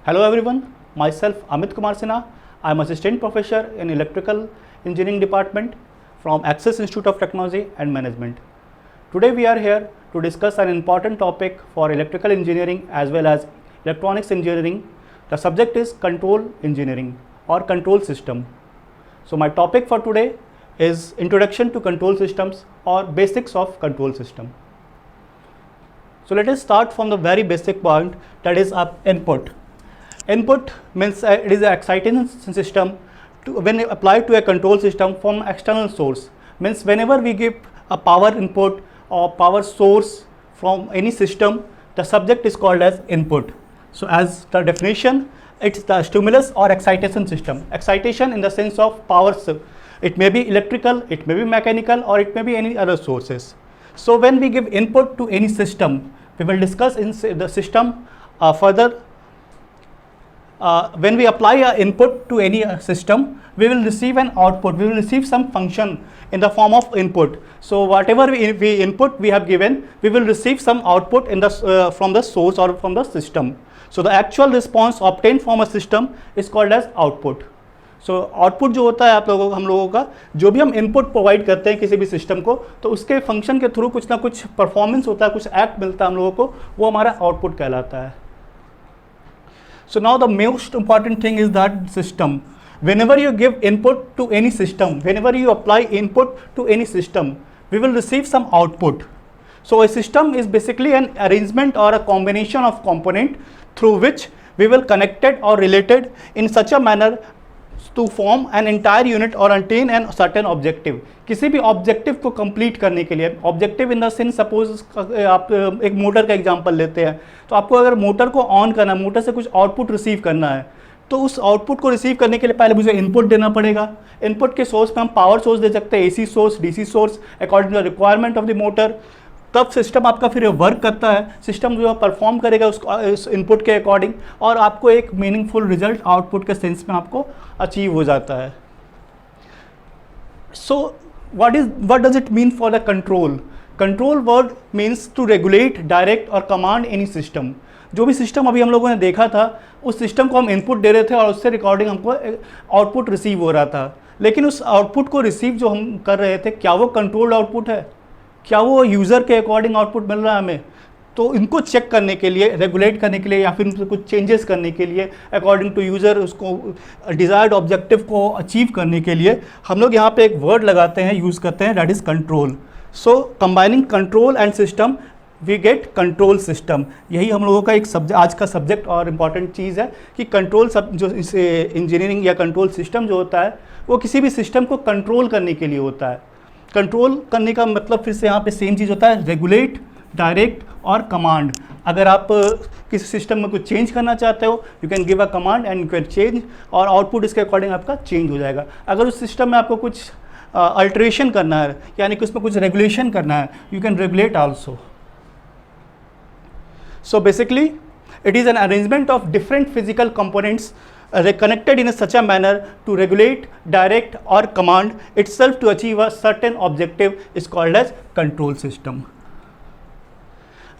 Hello everyone, myself Amit Kumar Sinha. I am Assistant Professor in Electrical Engineering Department from Axis Institute of Technology and Management. Today we are here to discuss an important topic for electrical engineering as well as electronics engineering. The subject is control engineering or control system. So my topic for today is Introduction to Control Systems or Basics of Control System. So let us start from the very basic point, that is our input. Input means it is an excitation system when applied to a control system from external source. Means whenever we give a power input or power source from any system, the subject is called as input. So as the definition, it's the stimulus or excitation system. Excitation in the sense of power. It may be electrical, it may be mechanical, or it may be any other sources. So when we give input to any system, we will discuss in the system further. When we apply our input to any system, we will receive an output. We will receive some function in the form of input. So whatever we input we have given, we will receive some output in the from the source or from the system. So the actual response obtained from a system is called as output. So output जो होता है हम लोगों का जो भी हम input provide करते हैं किसी भी सिस्टम को, तो उसके फंक्शन के थ्रू कुछ ना कुछ परफॉर्मेंस होता है, कुछ एक्ट मिलता है हम लोगों को, वो हमारा आउटपुट कहलाता है. So now the most important thing is that system. whenever you give input to any system, whenever you apply input to any system, we will receive some output. So a system is basically an arrangement or a combination of component through which we will connected or related in such a manner to form an entire unit or attain an certain objective. किसी भी objective को complete करने के लिए, objective in the sense suppose आप एक motor का example लेते हैं, तो आपको अगर मोटर को ऑन करना है, मोटर से कुछ आउटपुट रिसीव करना है, तो उस आउटपुट को रिसीव करने के लिए पहले मुझे इनपुट देना पड़ेगा. इनपुट के सोर्स में हम पावर सोर्स दे सकते हैं, AC source, DC source, according to the requirement of the motor. तब सिस्टम आपका फिर वर्क करता है, सिस्टम जो है परफॉर्म करेगा उस इनपुट के अकॉर्डिंग, और आपको एक मीनिंगफुल रिजल्ट आउटपुट के सेंस में आपको अचीव हो जाता है. So what does it mean for the control? Control word means to regulate, direct और कमांड एनी सिस्टम. जो भी सिस्टम अभी हम लोगों ने देखा था, उस सिस्टम को हम इनपुट दे रहे थे और उससे रिकॉर्डिंग हमको आउटपुट रिसीव हो रहा था. लेकिन उस आउटपुट को रिसीव जो हम कर रहे थे, क्या वो कंट्रोल्ड आउटपुट है? क्या वो यूज़र के अकॉर्डिंग आउटपुट मिल रहा है हमें? तो इनको चेक करने के लिए, रेगुलेट करने के लिए या फिर कुछ चेंजेस करने के लिए अकॉर्डिंग टू यूज़र, उसको डिज़ायर्ड ऑब्जेक्टिव को अचीव करने के लिए हम लोग यहाँ पे एक वर्ड लगाते हैं, यूज़ करते हैं, that is control. So combining control and system we get control system. यही हम लोगों का एक आज का सब्जेक्ट और इम्पॉर्टेंट चीज़ है कि कंट्रोल जो इसे इंजीनियरिंग या कंट्रोल सिस्टम जो होता है, वो किसी भी सिस्टम को कंट्रोल करने के लिए होता है. कंट्रोल करने का मतलब फिर से यहाँ पे सेम चीज़ होता है, रेगुलेट, डायरेक्ट और कमांड. अगर आप किसी सिस्टम में कुछ चेंज करना चाहते हो, you can give a command and you can change, और आउटपुट इसके अकॉर्डिंग आपका चेंज हो जाएगा. अगर उस सिस्टम में आपको कुछ अल्टरेशन करना है, यानी कि उसमें कुछ रेगुलेशन करना है, you can regulate also. So basically it is an arrangement of different physical components connected in such a manner to regulate, direct or command itself to achieve a certain objective is called as control system.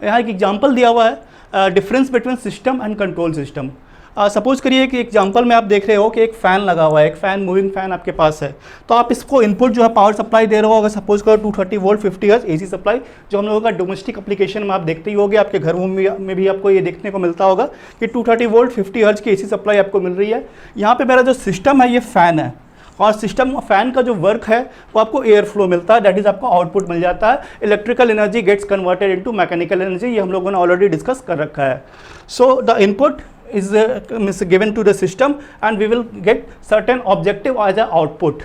यहाँ एक example दिया हुआ है, difference between system and control system. Suppose करिए कि example में आप देख रहे हो कि एक फ़ैन लगा हुआ है, एक फ़ैन, मूविंग फ़ैन आपके पास है. तो आप इसको इनपुट जो है पावर सप्लाई दे रहे हो, अगर सपोज करो 230 वोल्ट 50 हर्ट्ज एसी सप्लाई, जो हम लोगों का डोमेस्टिक एप्लीकेशन में आप देखते ही होगे, आपके घरों में भी आपको ये देखने को मिलता होगा कि 230 वोल्ट 50 हर्ट्ज की एसी सप्लाई आपको मिल रही है. यहाँ पर मेरा जो सिस्टम है ये फ़ैन है, और सिस्टम फैन का जो वर्क है वो आपको एयर फ्लो मिलता है, दैट इज़ आपको आउटपुट मिल जाता है. Electrical energy gets converted into mechanical energy, ये हम लोगों ने ऑलरेडी डिस्कस कर रखा है. So the input is given to the system and we will get certain objective as a output,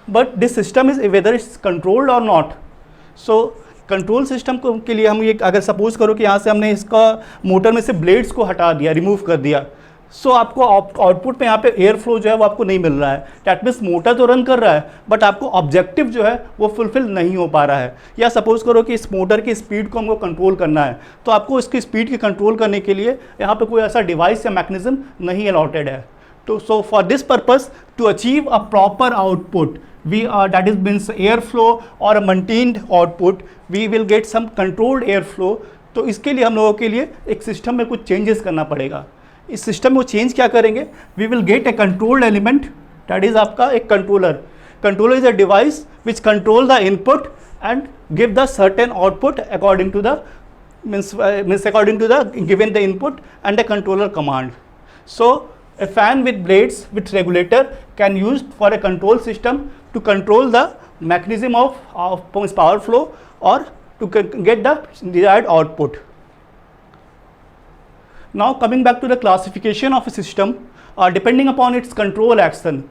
but this system is whether it's controlled or not. So control system को के लिए हम ये अगर suppose करो कि यहाँ से हमने इसका मोटर में से ब्लेड्स को हटा दिया, रिमूव कर दिया, सो आपको आउटपुट में यहाँ पे एयर फ्लो जो है वो आपको नहीं मिल रहा है. डैट मीन्स मोटर तो रन कर रहा है बट आपको ऑब्जेक्टिव जो है वो फुलफिल नहीं हो पा रहा है. या सपोज करो कि इस मोटर की स्पीड को हमको कंट्रोल करना है, तो आपको इसकी स्पीड की कंट्रोल करने के लिए यहाँ पे कोई ऐसा डिवाइस या मैकेनिज्म नहीं अलॉटेड है. तो so for this purpose to achieve a proper output that is means airflow or a maintained output, we will get some controlled airflow. तो इसके लिए हम लोगों के लिए एक सिस्टम में कुछ चेंजेस करना पड़ेगा. इस सिस्टम को चेंज क्या करेंगे, we will get a controlled element, that is आपका एक controller. Controller is a device which control the input and give the certain output according to the means according to the given the input and the controller command. So a fan with blades with regulator can used for a control system to control the mechanism of power flow or to get the desired output. Now coming back to the classification of a system, depending upon its control action.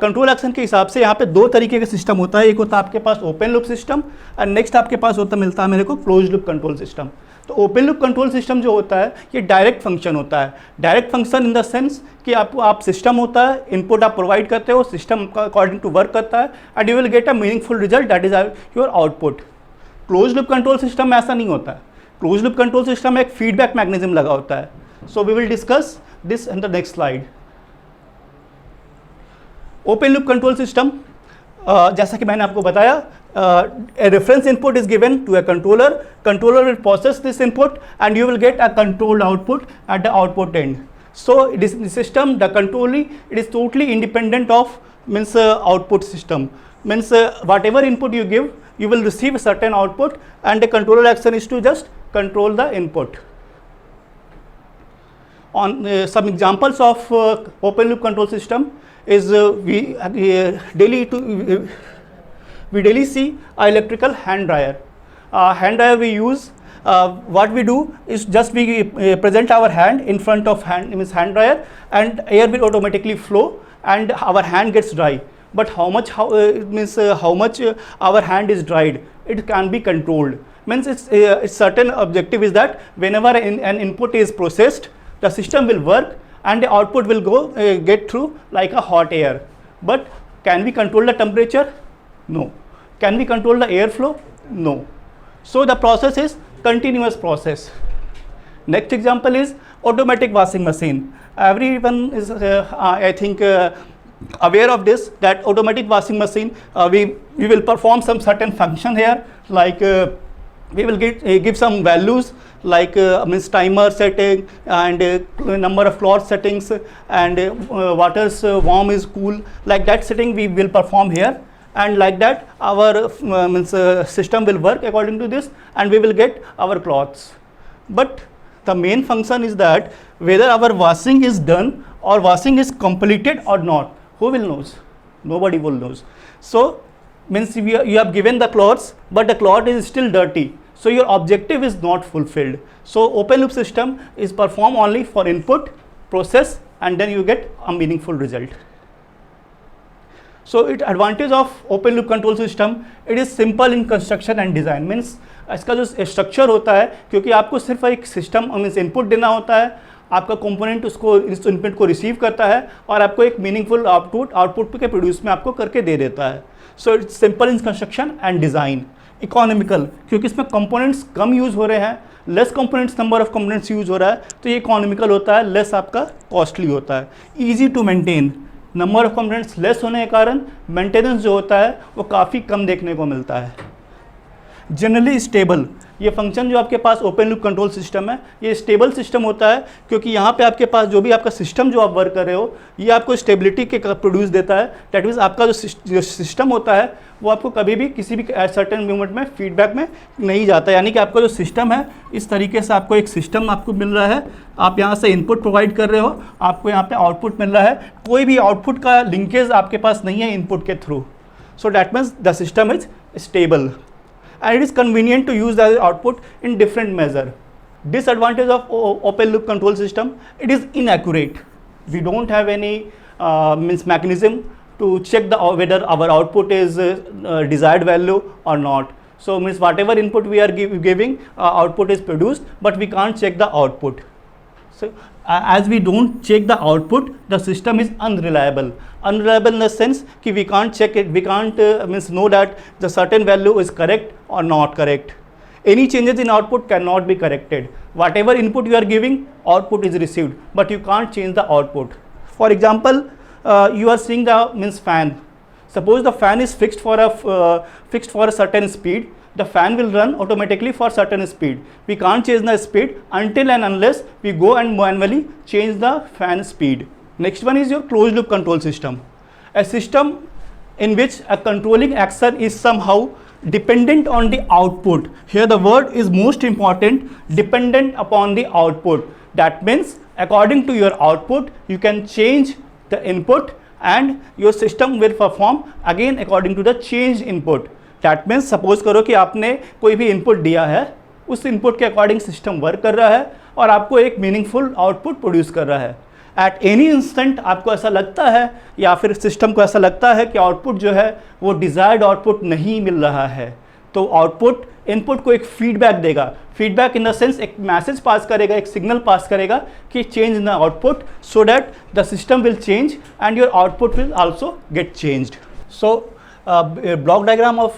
Control action के हिसाब से यहाँ पे दो तरीके का system होता है. एक होता है आपके पास ओपन लूप सिस्टम और नेक्स्ट आपके पास मिलता है मेरे को क्लोज लूप कंट्रोल सिस्टम. तो ओपन लूप कंट्रोल सिस्टम जो होता है ये डायरेक्ट फंक्शन होता है. Direct function in the sense कि आप सिस्टम होता है, इनपुट आप प्रोवाइड करते हो, सिस्टम अकॉर्डिंग टू वर्क करता है and you will get a meaningful result, that is your output. Close loop control system में ऐसा नहीं होता है. क्लोज लूप कंट्रोल सिस्टम में एक फीडबैक मैकेनिज्म लगा होता है. So we will discuss this in the next slide. Open loop control system, जैसा कि मैंने आपको बताया, a reference input is given to a controller will process this input and you will get a controlled output at the output end. So it is the system, the controller, it is totally independent of output system. Whatever input you give, you will receive a certain output and the controller action is to just control the input. On some examples of open loop control system is we daily see a electrical hand dryer. Hand dryer we use, what we do is just we present our hand in front of hand dryer and air will automatically flow and our hand gets dry. But how much our hand is dried, it can be controlled. Means it's certain objective is that whenever an input is processed, the system will work and the output will go get through like a hot air. But can we control the temperature? No. Can we control the airflow? No. So the process is continuous process. Next example is automatic washing machine. Everyone is I think aware of this, that automatic washing machine, we will perform some certain function here, like we will give some values like timer setting and number of cloth settings and water's warm is cool, like that setting we will perform here, and like that our system will work according to this and we will get our clothes. But the main function is that whether our washing is done or washing is completed or not, who will knows? Nobody will knows. So means you have given the clothes but the cloth is still dirty, so your objective is not fulfilled. So open loop system is performed only for input, process, and then you get a meaningful result. So it advantage of open loop control system, it is simple in construction and design. Means इसका जो structure होता है, क्योंकि आपको सिर्फ एक system means input देना होता है, आपका कंपोनेंट उसको इस इनपुट को रिसीव करता है और आपको एक मीनिंगफुल आउटपुट के प्रोड्यूस में आपको करके दे देता है. So it's simple in construction and design. Economical, क्योंकि इसमें कंपोनेंट्स कम यूज़ हो रहे हैं, less components, number of components use हो रहा है, तो ये इकोनॉमिकल होता है, लेस आपका कॉस्टली होता है. Easy to maintain, number of components less होने के कारण मेंटेनेंस जो होता है वो काफ़ी कम देखने को मिलता है. जनरली स्टेबल, ये फंक्शन जो आपके पास ओपन लूप कंट्रोल सिस्टम है ये स्टेबल सिस्टम होता है, क्योंकि यहाँ पे आपके पास जो भी आपका सिस्टम जो आप वर्क कर रहे हो ये आपको स्टेबिलिटी के प्रोड्यूस देता है. डैट मीन्स आपका जो सिस्टम होता है वो आपको कभी भी किसी भी सर्टेन मोमेंट में फीडबैक में नहीं जाता. यानी कि आपका जो सिस्टम है इस तरीके से आपको एक सिस्टम आपको मिल रहा है, आप यहाँ से इनपुट प्रोवाइड कर रहे हो, आपको यहाँ पे आउटपुट मिल रहा है, कोई भी आउटपुट का लिंकेज आपके पास नहीं है इनपुट के through. So that means the system is stable and it is convenient to use the output in different measure. Disadvantage of open loop control system, it is inaccurate. We don't have any mechanism to check whether our output is desired value or not. So means whatever input we are giving, output is produced, but we can't check the output. So as we don't check the output, the system is unreliable. Unreliable in the sense कि we can't check it, we can't means know that the certain value is correct or not correct. Any changes in output cannot be corrected. Whatever input you are giving, output is received, but you can't change the output. For example, you are seeing the fan. Suppose the fan is fixed for a certain speed. the fan will run automatically for certain speed. We can't change the speed until and unless we go and manually change the fan speed. Next one is your closed loop control system. A system in which a controlling action is somehow dependent on the output. Here the word is most important, dependent upon the output. That means according to your output you can change the input and your system will perform again according to the changed input. That means suppose करो कि आपने कोई भी input दिया है, उस input के according system work कर रहा है और आपको एक meaningful output produce कर रहा है. At any instant आपको ऐसा लगता है या फिर सिस्टम को ऐसा लगता है कि आउटपुट जो है वो डिज़ायर्ड आउटपुट नहीं मिल रहा है, तो आउटपुट इनपुट को एक फीडबैक देगा. फीडबैक इन द सेंस एक मैसेज पास करेगा, एक सिग्नल पास करेगा कि change in the output, so that the system will change and your output will also get changed. So block diagram of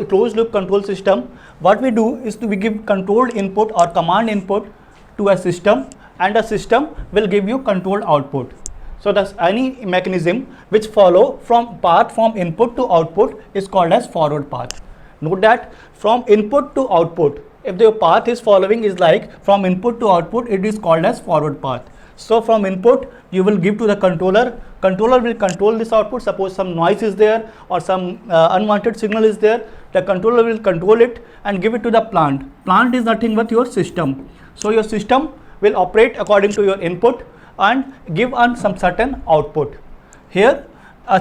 closed loop control system, what we do is we give controlled input or command input to a system and a system will give you controlled output. So thus any mechanism which follow from path from input to output is called as forward path. Note that from input to output, if the path is following is like from input to output, it is called as forward path. So from input you will give to the controller, controller will control this output. Suppose some noise is there or some unwanted signal is there, the controller will control it and give it to the plant. Plant is nothing but your system. So your system will operate according to your input and give on some certain output. Here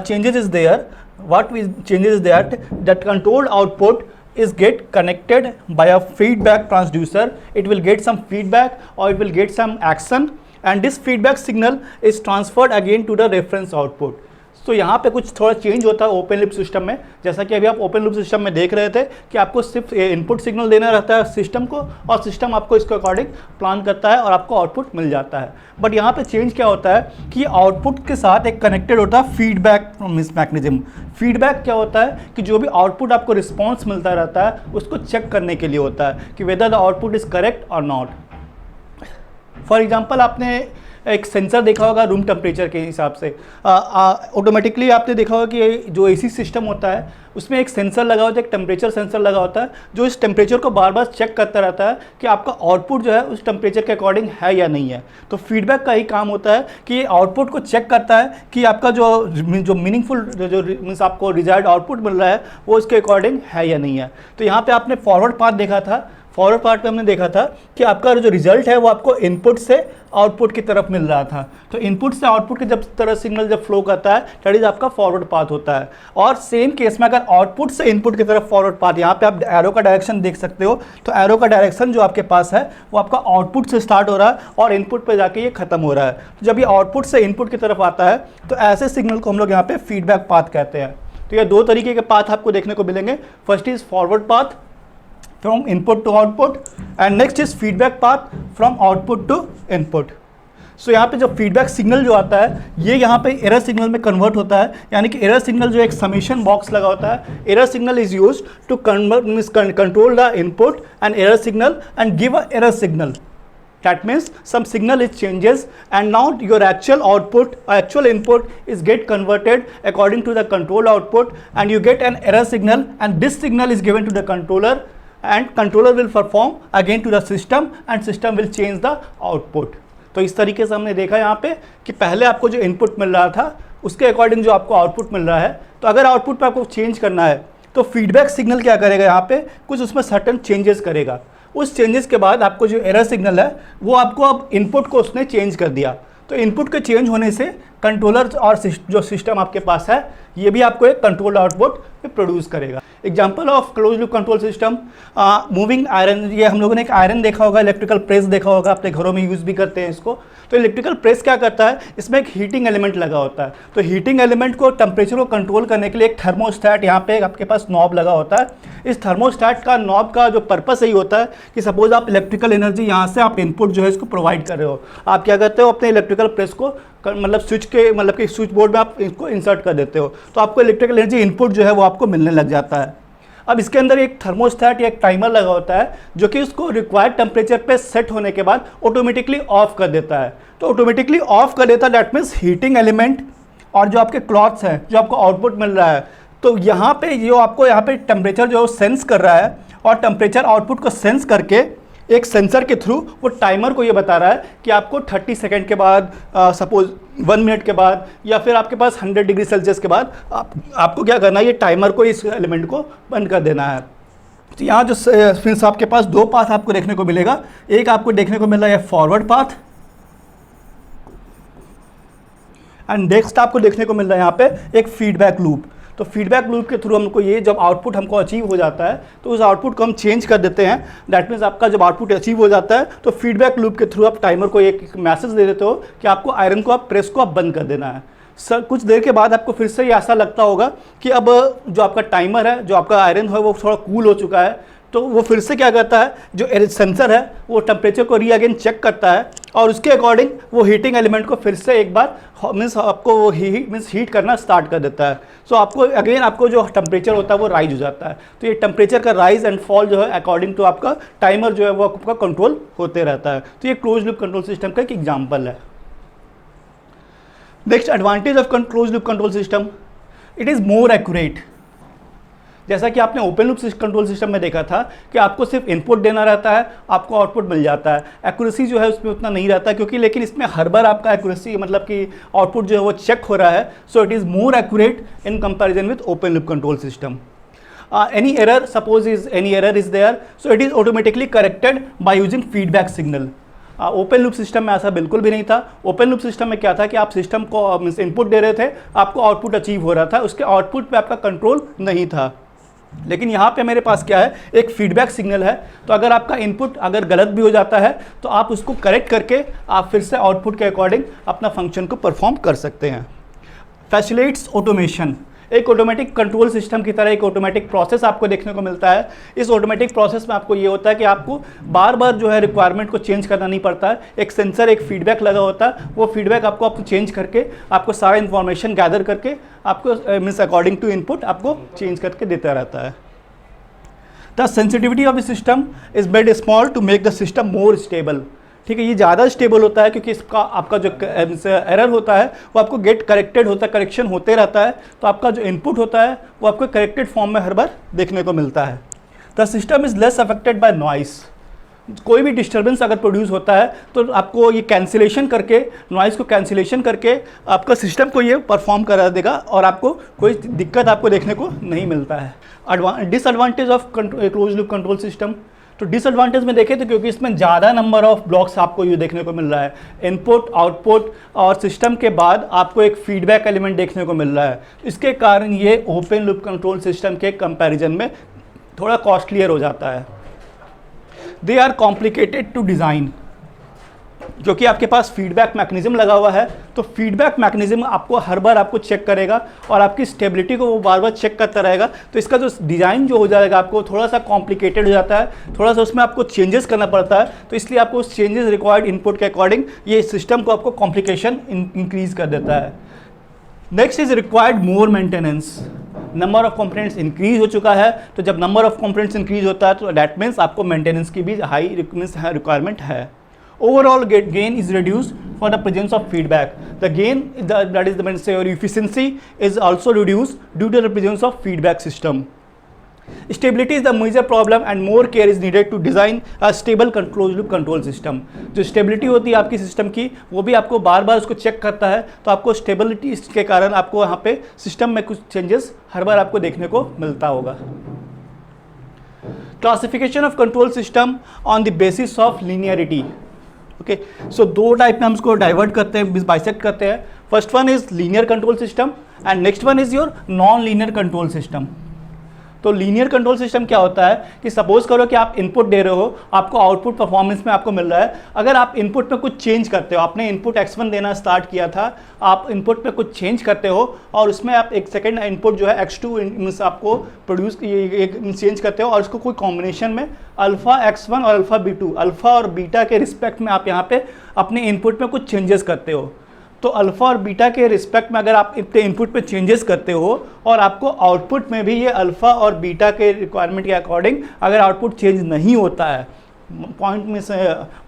changes is there. What we changes is that controlled output is get connected by a feedback transducer. It will get some feedback or it will get some action and this feedback signal is transferred again to the reference output. तो यहाँ पे कुछ थोड़ा change होता है open loop system में. जैसा कि अभी आप ओपन लूप सिस्टम में देख रहे थे कि आपको सिर्फ इनपुट सिग्नल देना रहता है सिस्टम को और सिस्टम आपको इसके अकॉर्डिंग प्लान करता है और आपको आउटपुट मिल जाता है. बट यहाँ पे चेंज क्या होता है कि आउटपुट के साथ एक कनेक्टेड होता है फीडबैक मैकेनिज्म. फीडबैक क्या होता है कि जो भी आउटपुट आपको रिस्पॉन्स मिलता रहता है उसको चेक करने के लिए होता है कि whether the output is correct और नॉट. फॉर एग्जाम्पल आपने एक सेंसर देखा होगा रूम टेम्परेचर के हिसाब से. ऑटोमेटिकली आपने देखा होगा कि जो एसी सिस्टम होता है उसमें एक सेंसर लगा होता है, एक टेम्परेचर सेंसर लगा होता है जो इस टेम्परेचर को बार बार चेक करता रहता है कि आपका आउटपुट जो है उस टेम्परेचर के अकॉर्डिंग है या नहीं है. तो फीडबैक का ही काम होता है कि आउटपुट को चेक करता है कि आपका जो मीनिंगफुल जो मीन्स आपको डिजायर्ड आउटपुट मिल रहा है वो इसके अकॉर्डिंग है या नहीं है. तो यहाँ पर आपने फॉरवर्ड पाथ देखा था. फॉरवर्ड पार्ट में हमने देखा था कि आपका जो रिजल्ट है वो आपको इनपुट से आउटपुट की तरफ मिल रहा था. तो इनपुट से आउटपुट की जब तरह सिग्नल जब फ्लो करता है दैट इज आपका फॉरवर्ड पाथ होता है. और सेम केस में अगर आउटपुट से इनपुट की तरफ फॉरवर्ड पाथ, यहाँ पे आप एरो का डायरेक्शन देख सकते हो. तो एरो का डायरेक्शन जो आपके पास है वो आपका आउटपुट से स्टार्ट हो रहा है और इनपुट पर जाके ये खत्म हो रहा है. जब ये आउटपुट से इनपुट की तरफ आता है तो ऐसे सिग्नल को हम लोग यहाँ पे फीडबैक पाथ कहते हैं. तो ये दो तरीके के पाथ आपको देखने को मिलेंगे. First is forward path from input to output and next is feedback path from output to input. So यहाँ पे जो फीडबैक सिग्नल जो आता है ये यहाँ पे एरर सिग्नल में कन्वर्ट होता है. यानी कि एरर सिग्नल जो एक समेशन बॉक्स लगा होता है, error signal is used to control the input and error signal and give a error signal. That means some signal is changes and now your actual output, actual input is get converted according to the control output and you get an error signal and this signal is given to the controller and controller will perform again to the system and system will change the output. तो इस तरीके से हमने देखा यहाँ पे कि पहले आपको जो इनपुट मिल रहा था उसके अकॉर्डिंग जो आपको आउटपुट मिल रहा है. तो अगर आउटपुट पे आपको चेंज करना है तो फीडबैक सिग्नल क्या करेगा, यहाँ पे कुछ उसमें सर्टन चेंजेस करेगा. उस चेंजेस के बाद आपको जो एरर सिग्नल है वो आपको अब इनपुट को उसने चेंज कर दिया. तो इनपुट के चेंज होने से कंट्रोलर और जो सिस्टम आपके पास है ये भी आपको एक कंट्रोल आउटपुट प्रोड्यूस करेगा. Example of close loop control system, moving iron. ये हम लोगों ने एक आयरन देखा होगा, इलेक्ट्रिकल प्रेस देखा होगा, अपने घरों में यूज़ भी करते हैं इसको. तो इलेक्ट्रिकल प्रेस क्या करता है, इसमें एक हीटिंग एलिमेंट लगा होता है. तो हीटिंग एलिमेंट को टेम्परेचर को कंट्रोल करने के लिए एक थर्मोस्टैट यहाँ पे आपके पास नॉब लगा होता है. इस थर्मोस्टैट का नॉब का जो पर्पस यही होता है कि सपोज आप इलेक्ट्रिकल एनर्जी यहाँ से आप इनपुट जो है इसको प्रोवाइड कर रहे हो, आप क्या करते हो अपने इलेक्ट्रिकल प्रेस को मतलब स्विच के मतलब कि स्विच बोर्ड में आप इसको इंसर्ट कर देते हो तो आपको इलेक्ट्रिकल एनर्जी इनपुट जो है वो आपको मिलने लग जाता है. अब इसके अंदर एक थर्मोस्टैट या एक टाइमर लगा होता है जो कि उसको रिक्वायर्ड टेम्परेचर पे सेट होने के बाद ऑटोमेटिकली ऑफ कर देता है. तो ऑटोमेटिकली ऑफ कर देता है दैट मीन्स हीटिंग एलिमेंट और जो आपके क्लॉथ्स हैं जो आपको आउटपुट मिल रहा है तो यहाँ पे जो आपको यहाँ पे टेम्परेचर जो सेंस कर रहा है और टेम्परेचर आउटपुट को सेंस करके एक सेंसर के थ्रू वो टाइमर को ये बता रहा है कि आपको 30 सेकेंड के बाद, सपोज 1 मिनट के बाद, या फिर आपके पास 100 डिग्री सेल्सियस के बाद आपको क्या करना है, ये टाइमर को, इस एलिमेंट को बंद कर देना है। तो यहाँ जो फिर आपके पास 2 पाथ आपको देखने को मिलेगा। एक आपको देखने को मिल रहा है फॉरवर्ड पाथ, एंड नेक्स्ट आपको देखने को मिल रहा है यहाँ पे एक फीडबैक लूप। तो फीडबैक लूप के थ्रू हमको ये जब आउटपुट हमको अचीव हो जाता है तो उस आउटपुट को हम चेंज कर देते हैं। दैट मीन्स आपका जब आउटपुट अचीव हो जाता है तो फीडबैक लूप के थ्रू आप टाइमर को एक मैसेज दे देते हो कि आपको आयरन को प्रेस को बंद कर देना है। सर कुछ देर के बाद आपको फिर से ये ऐसा लगता होगा कि अब जो आपका टाइमर है, जो आपका आयरन है, वो थोड़ा कूल हो चुका है। तो वो फिर से क्या करता है, जो सेंसर है वो टेम्परेचर को अगेन चेक करता है और उसके अकॉर्डिंग वो हीटिंग एलिमेंट को फिर से एक बार मीन्स आपको वो हीट करना स्टार्ट कर देता है। सो आपको अगेन आपको जो टेम्परेचर होता है वो राइज हो जाता है। तो ये टेम्परेचर का राइज एंड फॉल जो है अकॉर्डिंग टू आपका टाइमर जो है वो आपका कंट्रोल होते रहता है। तो ये क्लोज लूप कंट्रोल सिस्टम का एक एग्जाम्पल है। Next advantage of close loop control system, it is more accurate. जैसा कि आपने ओपन लूप कंट्रोल सिस्टम में देखा था कि आपको सिर्फ इनपुट देना रहता है, आपको आउटपुट मिल जाता है। एक्यूरेसी जो है उसमें उतना नहीं रहता क्योंकि, लेकिन इसमें हर बार आपका एक्यूरेसी मतलब कि आउटपुट जो है वो चेक हो रहा है। So it is more accurate in comparison with open loop control system. Any error, suppose any error is there, so it is automatically corrected by using feedback signal. Open loop system में ऐसा बिल्कुल भी नहीं था। Open loop system में क्या था कि आप सिस्टम को इनपुट दे रहे थे, आपको आउटपुट अचीव हो रहा था, उसके आउटपुट पे आपका कंट्रोल नहीं था। लेकिन यहाँ पे मेरे पास क्या है, एक फीडबैक सिग्नल है। तो अगर आपका इनपुट अगर गलत भी हो जाता है तो आप उसको करेक्ट करके आप फिर से आउटपुट के अकॉर्डिंग अपना फंक्शन को परफॉर्म कर सकते हैं। फैसिलिटेट्स ऑटोमेशन, एक ऑटोमेटिक कंट्रोल सिस्टम की तरह एक ऑटोमेटिक प्रोसेस आपको देखने को मिलता है। इस ऑटोमेटिक प्रोसेस में आपको ये होता है कि आपको बार बार जो है रिक्वायरमेंट को चेंज करना नहीं पड़ता है। एक सेंसर, एक फीडबैक लगा होता है, वो फीडबैक आपको चेंज करके आपको सारा इन्फॉर्मेशन गैदर करके आपको मीन्स अकॉर्डिंग टू इनपुट आपको चेंज करके देता रहता है। The sensitivity of the system is made small to make the system more stable. ठीक है, ये ज़्यादा स्टेबल होता है क्योंकि इसका आपका जो एरर होता है वो आपको गेट करेक्टेड होता है, करेक्शन होते रहता है। तो आपका जो इनपुट होता है वो आपको करेक्टेड फॉर्म में हर बार देखने को मिलता है। The system is less affected by noise. कोई भी डिस्टर्बेंस अगर प्रोड्यूस होता है तो आपको ये कैंसिलेशन करके, नॉइस को कैंसिलेशन करके आपका सिस्टम को ये परफॉर्म करा देगा और आपको कोई दिक्कत आपको देखने को नहीं मिलता है। Disadvantage of close loop control system, तो डिसएडवांटेज में देखें तो क्योंकि इसमें ज़्यादा नंबर ऑफ ब्लॉक्स आपको ये देखने को मिल रहा है, इनपुट, आउटपुट और सिस्टम के बाद आपको एक फीडबैक एलिमेंट देखने को मिल रहा है। इसके कारण ये ओपन लूप कंट्रोल सिस्टम के कंपैरिजन में थोड़ा कॉस्टलियर हो जाता है। They are complicated to design, क्योंकि आपके पास फीडबैक मैकेनिज्म लगा हुआ है। तो फीडबैक मैकेनिज्म आपको हर बार आपको चेक करेगा और आपकी स्टेबिलिटी को वो बार बार चेक करता रहेगा। तो इसका जो डिज़ाइन जो हो जाएगा आपको थोड़ा सा कॉम्प्लिकेटेड हो जाता है, थोड़ा सा उसमें आपको चेंजेस करना पड़ता है। तो इसलिए आपको उस चेंजेस रिक्वायर्ड इनपुट के अकॉर्डिंग ये सिस्टम को आपको कॉम्प्लिकेशन इंक्रीज कर देता है। Next is required more maintenance. Number of components increase हो चुका है, तो जब नंबर ऑफ कंपोनेंट्स इंक्रीज होता है तो दैट मीन्स आपको मेंटेनेंस की भी हाई रिक्वायरमेंट है। Overall gain is reduced for the presence of feedback. The gain that is the say or efficiency is also reduced due to the presence of feedback system. Stability is the major problem and more care is needed to design a stable closed loop control system. जो stability होती है आपकी system की वो भी आपको बार बार उसको check करता है। तो आपको स्टेबिलिटी के कारण आपको यहाँ पे सिस्टम में कुछ चेंजेस हर बार आपको देखने को मिलता होगा। Classification of control system on the basis of linearity. Okay, so दो टाइप में हम इसको डाइवर्ट करते हैं, बाइसेक्ट करते हैं। First one is linear control system and next one is your non linear control system. तो लीनियर कंट्रोल सिस्टम क्या होता है कि सपोज करो कि आप इनपुट दे रहे हो, आपको आउटपुट परफॉर्मेंस में आपको मिल रहा है। अगर आप इनपुट में कुछ चेंज करते हो, आपने इनपुट x1 देना स्टार्ट किया था, आप इनपुट में कुछ चेंज करते हो और उसमें आप एक सेकेंड इनपुट जो है x2 आपको प्रोड्यूस चेंज करते हो और उसको कोई कॉम्बिनेशन में अल्फ़ा x1 और अल्फ़ा b2, अल्फ़ा और बीटा के रिस्पेक्ट में आप यहाँ पे अपने इनपुट में कुछ चेंजेस करते हो। तो अल्फ़ा और बीटा के रिस्पेक्ट में अगर आप इतने इनपुट पे चेंजेस करते हो और आपको आउटपुट में भी ये अल्फ़ा और बीटा के रिक्वायरमेंट के अकॉर्डिंग अगर आउटपुट चेंज नहीं होता है, पॉइंट में से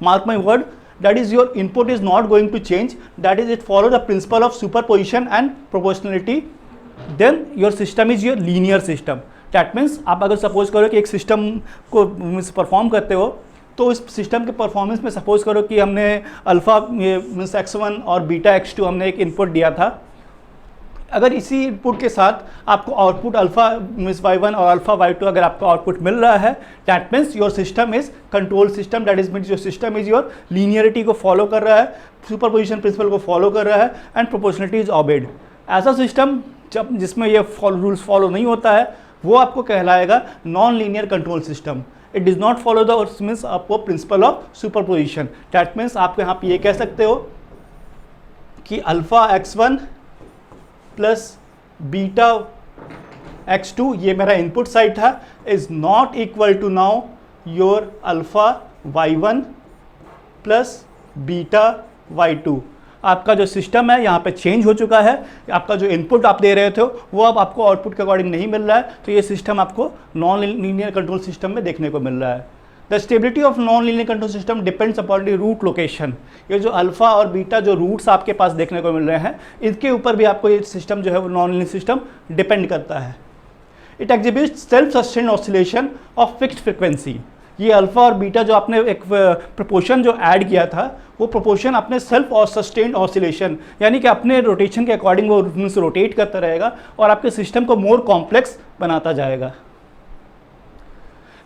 mark my word, that is your input is not going to change, that is it follow the principle of superposition and proportionality, then your system is your linear system. That means आप अगर suppose करो कि एक system को perform करते हो, तो उस सिस्टम के परफॉर्मेंस में सपोज करो कि हमने अल्फ़ा मीन्स x1 और बीटा x2 हमने एक इनपुट दिया था। अगर इसी इनपुट के साथ आपको आउटपुट अल्फ़ा मीन्स y1 और अल्फ़ा y2 अगर आपको आउटपुट मिल रहा है, that means your system is control system, that is means your system is your linearity को फॉलो कर रहा है, सुपरपोजिशन प्रिंसिपल को फॉलो कर रहा है एंड प्रोपोर्शनलिटी इज ऑबेड। ऐसा सिस्टम जब जिसमें ये रूल्स फॉलो नहीं होता है वो आपको कहलाएगा non linear control system. It does not follow the means आपको principle of superposition. That means आप यहाँ पे ये कह सकते हो कि alpha x1 plus beta x2 ये मेरा इनपुट साइड था, is not equal to now your alpha y1 plus beta y2। आपका जो सिस्टम है यहाँ पे चेंज हो चुका है, आपका जो इनपुट आप दे रहे थे वो अब आपको आउटपुट के अकॉर्डिंग नहीं मिल रहा है, तो ये सिस्टम आपको नॉन लीनियर कंट्रोल सिस्टम में देखने को मिल रहा है। The stability of non linear control system depends upon the root location. ये जो अल्फ़ा और बीटा जो रूट्स आपके पास देखने को मिल रहे हैं, इनके ऊपर भी आपको ये सिस्टम जो है वो नॉन लीनियर सिस्टम डिपेंड करता है। It exhibits self sustain oscillation of fixed frequency. ये अल्फ़ा और बीटा जो आपने एक प्रोपोर्शन जो ऐड किया था, वो प्रोपोर्शन अपने सेल्फ और सस्टेन्ड ऑसिलेशन, यानी कि अपने रोटेशन के अकॉर्डिंग वो रोटेट करता रहेगा और आपके सिस्टम को मोर कॉम्प्लेक्स बनाता जाएगा।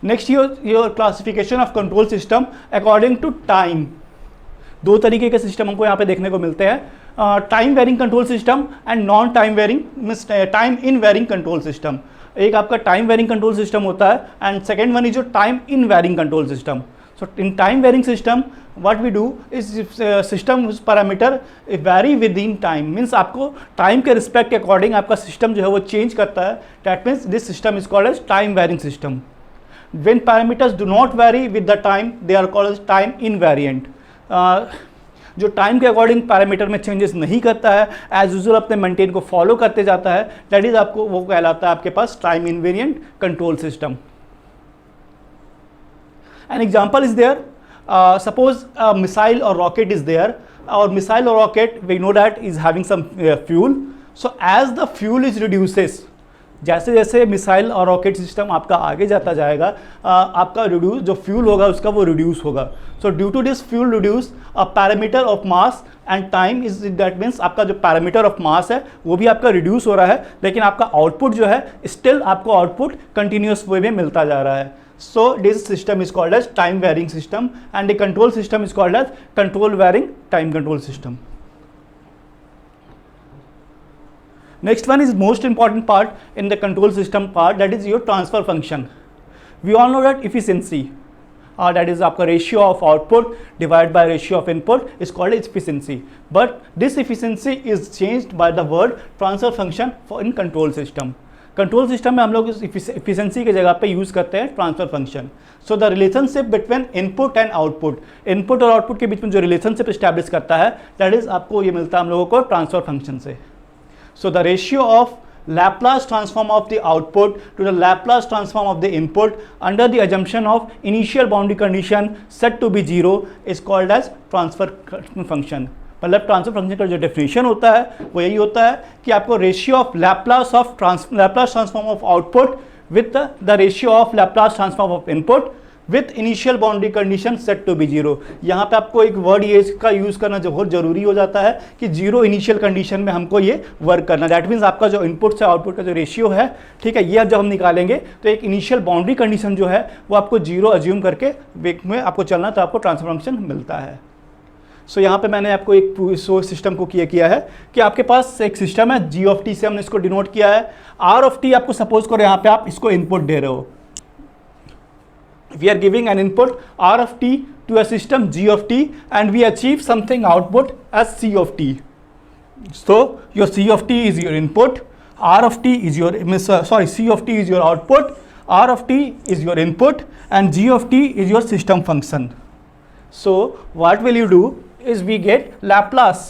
Next your classification of control system according to time. दो तरीके के सिस्टम हमको यहाँ पे देखने को मिलते हैं, time varying control system and non time varying means time in varying control system. एक आपका टाइम वेरिंग कंट्रोल सिस्टम होता है and second one is your time in varying control system. So in time varying system what we do is system parameter vary with in time, means आपको time के respect के according आपका system जो है वो change करता है। That means this system is called as time varying system. When parameters do not vary with the time they are called as time invariant. जो टाइम के अकॉर्डिंग पैरामीटर में चेंजेस नहीं करता है, एज यूजुअल अपने maintain को follow करते जाता है, दैट इज आपको वो कहलाता है आपके पास time invariant control system. An example is there, suppose a missile or rocket is there, or missile or rocket we know that is having some fuel. So as the fuel is reduces, जैसे जैसे missile और rocket system आपका आगे जाता जाएगा, आपका reduce जो fuel होगा उसका वो रिड्यूस होगा। So due to this fuel reduce a parameter of mass and time is, that means आपका जो पैरामीटर ऑफ मास है वो भी आपका रिड्यूस हो रहा है, लेकिन आपका आउटपुट जो है स्टिल आपको आउटपुट कंटिन्यूस वे में मिलता जा रहा है। So this system is called as time varying system and the control system is called as control varying time control system. Next one is most important part in the control system part, that is your transfer function. We all know that efficiency, that is आपका ratio of output divided by ratio of input is called efficiency. But this efficiency is changed by the word transfer function for in control system. Control system में हम लोग efficiency की जगह पे use करते हैं transfer function. So the relationship between input and output, input और output के बीच में जो रिलेशनशिप इस्टेब्लिश करता है, दैट इज आपको ये मिलता है हम लोगों को ट्रांसफर फंक्शन से। So the ratio of Laplace transform of the output to the Laplace transform of the input under the assumption of initial boundary condition set to be 0 is called as transfer function. मतलब transfer function का जो definition होता है वो यही होता है कि आपको ratio of Laplace transform of output with the ratio of Laplace transform of input with initial boundary condition set to be 0। यहाँ पे आपको एक वर्ड ये का यूज़ करना जो बहुत ज़रूरी हो जाता है कि 0 इनिशियल कंडीशन में हमको ये वर्क करना। दैट मीन्स आपका जो इनपुट से आउटपुट का जो रेशियो है, ठीक है, ये अब जब हम निकालेंगे तो एक इनिशियल बाउंड्री कंडीशन जो है वो आपको 0 अज्यूम करके वेक में आपको चलना, तो आपको ट्रांसफर फंक्शन मिलता है। सो यहाँ पे मैंने आपको एक सिस्टम को किया है कि आपके पास एक सिस्टम है जी ऑफ टी से हमने इसको डिनोट किया है। आर ऑफ टी आपको सपोज करो यहाँ पे आप इसको इनपुट दे रहे हो, we are giving an input R of T to a system G of T and we achieve something output as C of T. So your C of T is your input, R of T is your C of T is your output, R of T is your input and G of T is your system function. So what will you do is we get Laplace.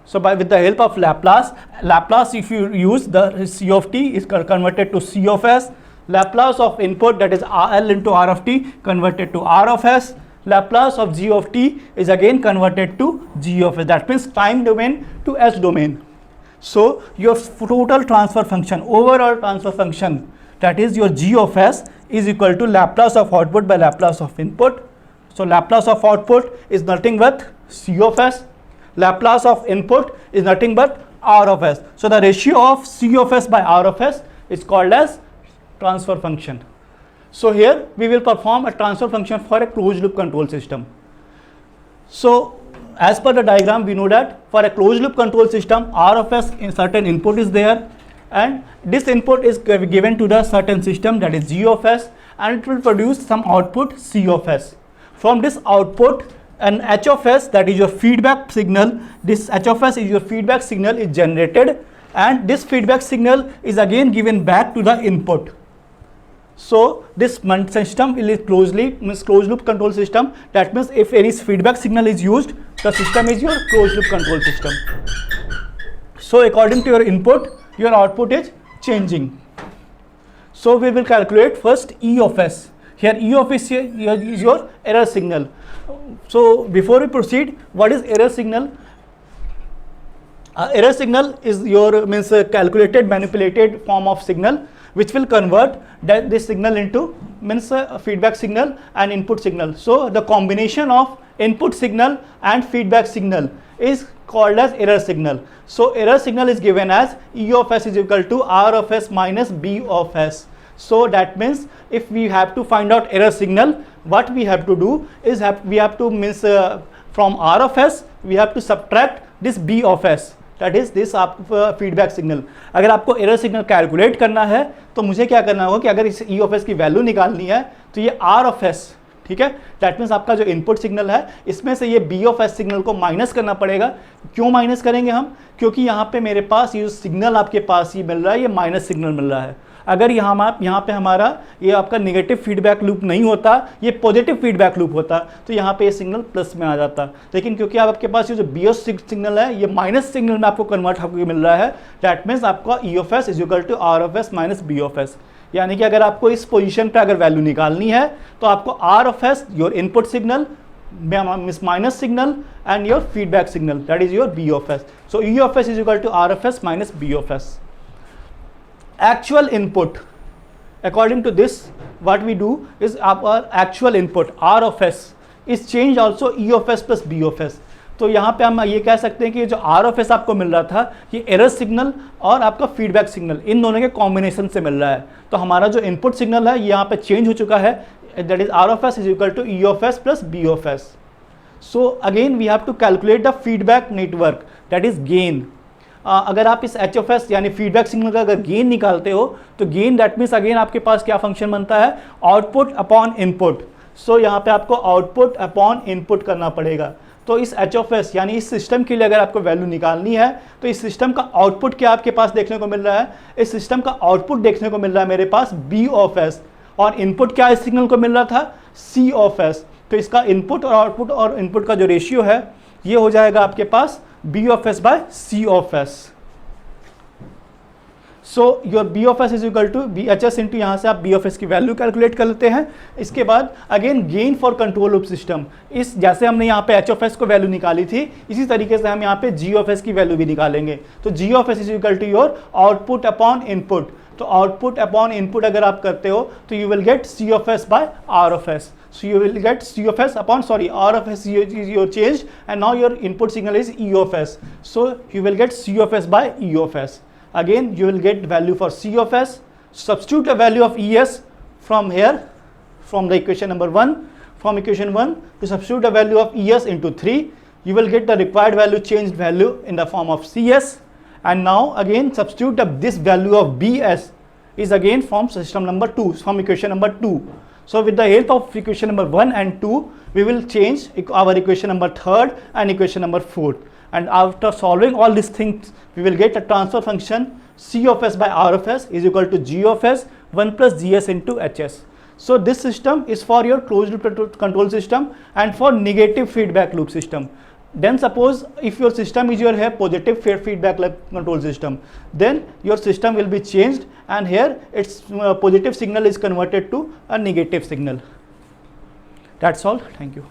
So with the help of Laplace, if you use the C of t is converted to C of s, Laplace of input, that is L into R of t, converted to R of s, Laplace of G of t is again converted to G of s. That means time domain to S domain. So your total transfer function, overall transfer function that is your G of S is equal to Laplace of output by Laplace of input. So Laplace of output is nothing but C of S, Laplace of input is nothing but R of S. So the ratio of C of S by R of S is called as transfer function. So here we will perform a transfer function for a closed loop control system. So as per the diagram, we know that for a closed loop control system, R of S in certain input is there, and this input is given to the certain system, that is G of S, and it will produce some output C of S. From this output, an H of S, that is your feedback signal, this H of S is your feedback signal, is generated, and this feedback signal is again given back to the input. So this system is closed loop control system. That means if any feedback signal is used, the system is your closed loop control system. So according to your input, your output is changing. So we will calculate first E of S. Here E of S is your error signal. So before we proceed, what is error signal? Error signal is your calculated, manipulated form of signal, which will convert this signal into feedback signal and input signal. So the combination of input signal and feedback signal is called as error signal. So error signal is given as E of S is equal to R of S minus B of S. So that means if we have to find out error signal, what we have to do is we have to from R of S we have to subtract this B of S, that is this feedback signal. अगर आपको error signal calculate करना है तो मुझे क्या करना होगा कि अगर इस ई ऑफ एस की वैल्यू निकालनी है तो ये आर ऑफ एस, ठीक है, दैट मीन्स आपका जो इनपुट सिग्नल है इसमें से ये बी ऑफ एस सिग्नल को माइनस करना पड़ेगा. क्यों माइनस करेंगे हम? क्योंकि यहाँ पे मेरे पास ये सिग्नल आपके पास ये मिल रहा है, ये माइनस सिग्नल मिल रहा है. अगर यहाँ पे हमारा ये आपका नेगेटिव फीडबैक लूप नहीं होता, ये पॉजिटिव फीडबैक लूप होता, तो यहाँ पे ये सिग्नल प्लस में आ जाता. लेकिन क्योंकि आपके पास ये जो बी ऑफ सिग्नल है ये माइनस सिग्नल में आपको कन्वर्ट होकर मिल रहा है, दैट मीन्स आपका E of S is equal to R of S minus B of S. यानी कि अगर आपको इस पोजीशन पे अगर वैल्यू निकालनी है तो आपको R of S your input signal minus signal and your feedback signal, that is your B of S. So E of S is equal to R of S minus B of S. Actual input, according to this, what we do is our actual input R of S is changed also E of S plus B of S. तो यहाँ पे हम ये कह सकते हैं कि जो R of S आपको मिल रहा था ये एरर सिग्नल और आपका फीडबैक सिग्नल इन दोनों के कॉम्बिनेशन से मिल रहा है. तो हमारा जो इनपुट सिग्नल है ये यहाँ पे चेंज हो चुका है, that is R of S is equal to E of S plus B of S. So again we have to calculate the feedback network, that is gain. अगर आप इस एच ऑफ एस यानी feedback signal का अगर gain निकालते हो तो gain that means again आपके पास क्या फंक्शन बनता है, आउटपुट अपॉन इनपुट. सो यहाँ पे आपको आउटपुट अपॉन इनपुट करना पड़ेगा. तो इस एच ऑफ एस यानी इस सिस्टम के लिए अगर आपको वैल्यू निकालनी है तो इस सिस्टम का आउटपुट क्या आपके पास देखने को मिल रहा है, इस सिस्टम का आउटपुट देखने को मिल रहा है मेरे पास बी ऑफ एस, और इनपुट क्या इस सिग्नल को मिल रहा था, सी ऑफ एस. तो इसका इनपुट और आउटपुट और इनपुट का जो रेशियो है ये हो जाएगा आपके पास B of S by C of S. So your B of S is equal to BHS into यहाँ से आप B of S की वैल्यू कैलकुलेट कर लेते हैं. इसके बाद again gain for control loop system, इस जैसे हमने यहाँ पे H of S को वैल्यू निकाली थी इसी तरीके से हम यहाँ पे G of S की वैल्यू भी निकालेंगे. तो G of S is equal to your output upon input. तो आउटपुट अपॉन इनपुट अगर आप करते हो तो you will get C of S by R of S. So you will get C of S upon R of S is your changed, and now your input signal is E of S. So you will get C of S by E of S. Again you will get value for C of S. Substitute the value of ES from here, from the equation number 1. From equation 1 to substitute the value of ES into 3, you will get the required value, changed value in the form of CS. And now again substitute this value of BS is again from system number 2, from equation number 2. So with the help of equation number 1 and 2, we will change our equation number 3 and equation number 4. And after solving all these things, we will get a transfer function C of S by R of S is equal to G of S 1 plus GS into HS. So this system is for your closed loop control system and for negative feedback loop system. Then suppose if your system is your positive feedback loop control system, then your system will be changed and here its positive signal is converted to a negative signal. That's all. Thank you.